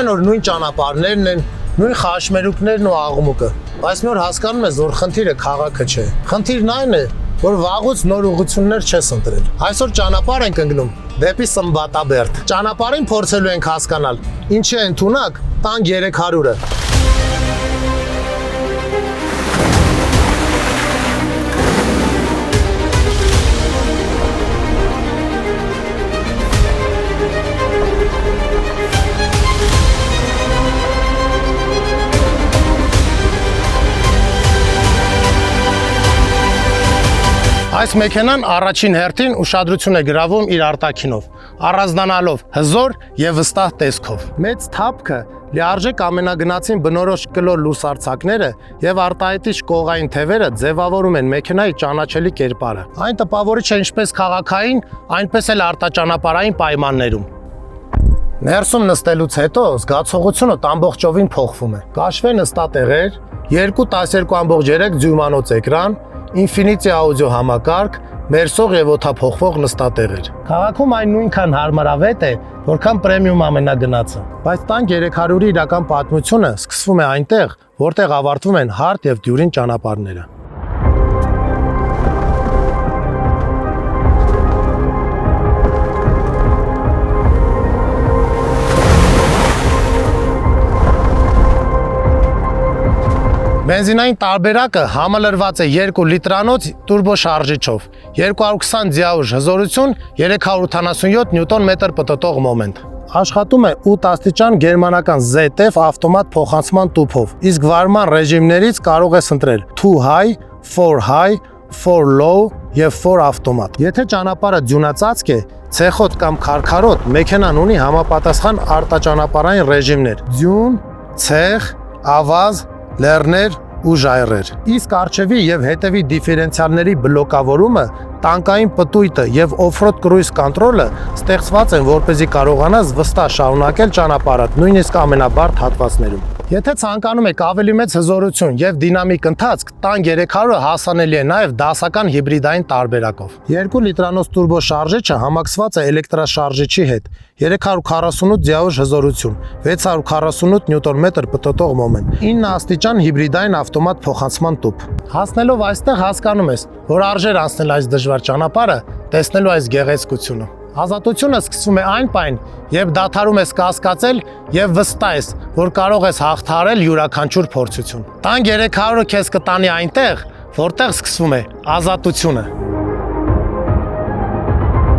Ամեն օր նույն ճանապարհներն են, նույն խաչմերուկներն ու աղմուկը։ Բայց մի օր հասկանում ես, որ խնդիրը քաղաքը չէ։ Խնդիրն այն է, որ վաղուց նոր ուղղություններ չես ընտրել։ Այսօր ճանապարհ ենք ընկնում դեպի Սմբատաբերդ։ Ճանապարհին փորձելու ենք հասկանալ, ինչի է ընդունակ տանկ 300-ը։ Այս մեքենան առաջին հերթին ուշադրություն է գրավում իր արտաքինով, առանձնանալով հզոր եւ վստահ տեսքով։ Մեծ թափքը, լիարժեք ամենագնացին բնորոշ կլոր լուսարձակները եւ արտահայտիչ կողային թևերը ձևավորում են մեքենայի ճանաչելի կերպարը։ Այն տպավորիչ է ինչպես քաղաքային, այնպես էլ արտաճանապարհային պայմաններում։ Ներսում նստելուց հետո զգացողությունը ամբողջովին փոխվում է։ Կաշվե նստատեղեր, 2.2.3 դյույմանոց էկրան, Infinity Audio համակարգ, մերսող եւ օդափոխվող նստատեղեր։ Քաղաքում այն նույնքան հարմարավետ է, որքան պրեմիում ամենագնացը։ Բայց տանկ 300-ի իրական պատմությունը սկսվում է այնտեղ, որտեղ ավարտվում են հարթ եւ դյուրին ճանապարհները։ Բենզինային տարբերակը համալրված է 2 լիտրանոց տուրբո շարժիչով, 220 դիաուժ հզորություն, 387 նյուտոն-մետր պտտող մոմենտ։ Աշխատում է 8 աստիճան գերմանական ZF ավտոմատ փոխանցման տուփով, իսկ վարման ռեժիմներից կարող ես ընտրել 2 high, 4 high, 4 low եւ 4 ավտոմատ։ Եթե ճանապարհը ձյունածածկ է, ցեխոտ կամ քարքարոտ, մեքենան ունի համապատասխան արտաճանապարհային ռեժիմներ՝ ձյուն, ցեխ, ավազ, լեռներ ու ժայռեր։ Իսկ առջևի եւ հետևի դիֆերենցիալների բլոկավորումը, տանկային պտույտը եւ օֆրոդ կրուիզ կոնտրոլը ստեղծված են, որպեսզի կարողանաս վստահ շարունակել ճանապարհը, նույնիսկ ամենաբարդ հատվածներում։ Եթե ցանկանում եք ավելի մեծ հզորություն եւ դինամիկ ընթացք, տանկ 300-ը հասանելի է նաեւ դասական հիբրիդային տարբերակով։ 2 լիտրանոց տուրբո շարժիչը համակցված է էլեկտրաշարժիչի հետ, 348 դիաուժ հզորություն, 648 նյուտոն-մետր պտտող մոմենտ, 9 աստիճան հիբրիդային ավտոմատ փոխանցման տուփ։ Հասնելով այստեղ հասկանում ես, որ արժեր անցնել այս դժվար ճանապարհը, տեսնելու այս գեղեցկությունը։ Ազատությունը սկսվում է այն պայն, երբ դադարում ես կասկածել եւ վստահ ես, որ կարող ես հաղթահարել յուրաքանչյուր փորձություն։ Տանկ 300-ը քեզ կտանի այնտեղ, որտեղ սկսվում է ազատությունը։